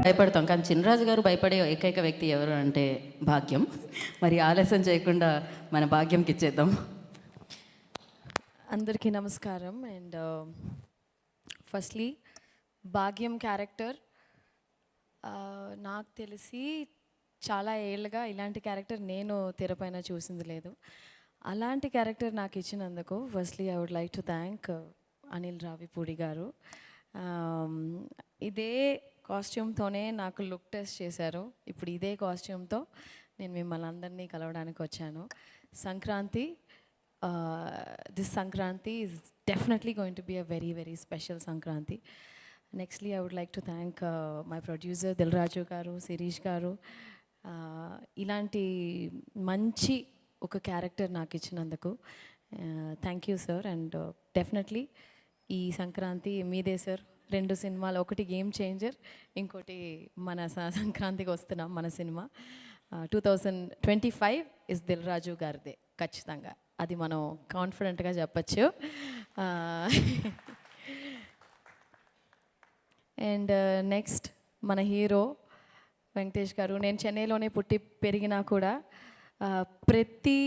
భయపడతాం, కానీ చినరాజు గారు భయపడే ఏకైక వ్యక్తి ఎవరు అంటే భాగ్యం. మరి ఆలస్యం చేయకుండా మన భాగ్యంకి ఇచ్చేద్దాం. అందరికీ నమస్కారం. అండ్ ఫస్ట్లీ భాగ్యం క్యారెక్టర్ నాకు తెలిసి చాలా ఏళ్ళుగా ఇలాంటి క్యారెక్టర్ నేను తెరపైన చూసింది లేదు. అలాంటి క్యారెక్టర్ నాకు ఇచ్చినందుకు firstly I would like to thank Anil Ravipudi గారు. ఇదే కాస్ట్యూమ్తోనే నాకు లుక్ టెస్ట్ చేశారు. ఇప్పుడు ఇదే కాస్ట్యూమ్తో నేను మిమ్మల్ని అందరినీ కలవడానికి వచ్చాను. Sankranti, this Sankranti is definitely going to be a very, very special Sankranti. Nextly, I would like to thank my producer Dilraju garu, Sirish garu. Ilanti manchi oka character naaku ichinanduku thank you sir. And definitely ee Sankranti meede sir. రెండు సినిమాలు, ఒకటి game changer, ఇంకోటి మన సంక్రాంతికి వస్తున్నాం మన cinema. 2025 is Dil Raju గారిదే ఖచ్చితంగా, అది మనం కాన్ఫిడెంట్గా చెప్పచ్చు. అండ్ నెక్స్ట్ మన హీరో వెంకటేష్ గారు. నేను చెన్నైలోనే పుట్టి పెరిగినా కూడా ప్రతి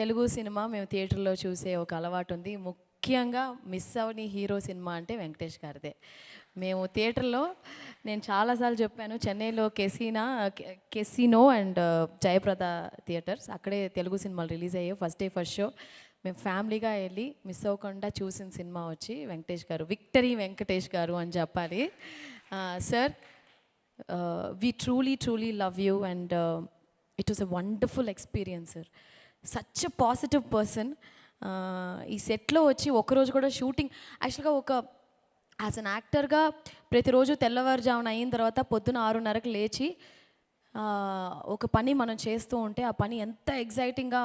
తెలుగు సినిమా మేము థియేటర్లో చూసే ఒక అలవాటు ఉంది. ముఖ్యంగా మిస్ అవని హీరో సినిమా అంటే వెంకటేష్ గారిదే. మేము థియేటర్లో, నేను చాలాసార్లు చెప్పాను, చెన్నైలో కెసినో అండ్ జయప్రద థియేటర్స్, అక్కడే తెలుగు సినిమాలు రిలీజ్ అయ్యాయి. ఫస్ట్ డే ఫస్ట్ షో మేము ఫ్యామిలీగా వెళ్ళి మిస్ అవ్వకుండా చూసిన సినిమా వచ్చి వెంకటేష్ గారు. విక్టరీ వెంకటేష్ గారు అని చెప్పాలి. Sir, we truly love you and it was a wonderful experience sir. Such a positive person. ఈ సెట్లో వచ్చి ఒకరోజు కూడా షూటింగ్, యాక్చువల్గా ఒక యాజ్ అన్ యాక్టర్గా ప్రతిరోజు తెల్లవారుజామున అయిన తర్వాత పొద్దున 6:30కి లేచి ఒక పని మనం చేస్తూ ఉంటే ఆ పని ఎంత ఎగ్జైటింగ్గా,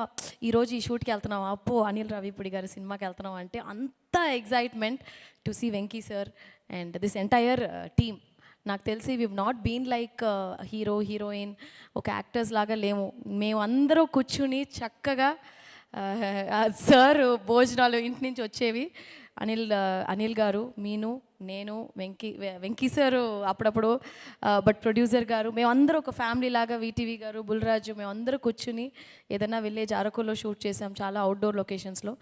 ఈరోజు ఈ షూట్కి వెళ్తున్నాం, అప్పో అనిల్ రావిపూడి గారి సినిమాకి వెళ్తున్నాం అంటే అంత excitement to see Venky sir and this entire team. నాకు తెలిసి we not been like hero heroine ఒక యాక్టర్స్ లాగా లేము. మేమందరూ కూర్చుని చక్కగా సార్ భోజనాలు ఇంటి నుంచి వచ్చేవి. అనిల్ గారు, నేను వెంకీ సారు అప్పుడప్పుడు, బట్ ప్రొడ్యూసర్ గారు, మేమందరూ ఒక ఫ్యామిలీ లాగా, వీటీవీ గారు, బుల్రాజు, మేమందరూ కూర్చుని ఏదైనా విలేజ్ అరకులో షూట్ చేసాం, చాలా అవుట్డోర్ లొకేషన్స్లో.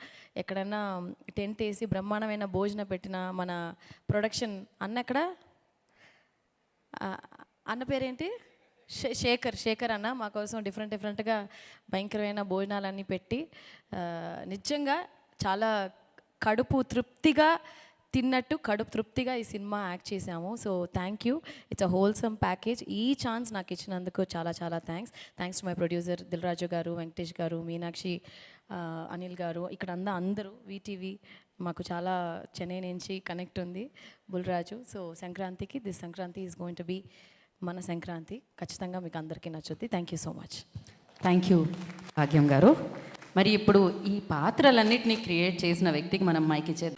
ఎక్కడన్నా టెంట్ వేసి బ్రహ్మాండమైన భోజనం పెట్టిన మన ప్రొడక్షన్ అన్న అన్న పేరేంటి, శేఖర్ అన్న మా కోసం డిఫరెంట్గా భయంకరమైన భోజనాలన్నీ పెట్టి నిజంగా చాలా కడుపు తృప్తిగా తిన్నట్టు కడుపు తృప్తిగా ఈ సినిమా యాక్ట్ చేసాము. So thank you, it's a wholesome package. ఈ ఛాన్స్ నాకు ఇచ్చినందుకు చాలా thanks to my producer Dil Raju గారు, వెంకటేష్ గారు, మీనాక్షి, అనిల్ గారు, ఇక్కడ అందరూ వీటీవీ మాకు చాలా చెన్నై నుంచి కనెక్ట్ ఉంది, బుల్రాజు. సో సంక్రాంతికి, this Sankranti is going to be మన సంక్రాంతి. ఖచ్చితంగా మీకు అందరికీ నచ్చుద్ది. Thank you so much. Thank you Bhagyam garu. మరి ఇప్పుడు ఈ పాత్రలన్నింటినీ క్రియేట్ చేసిన వ్యక్తికి మనం మైక్ ఇచ్చేది.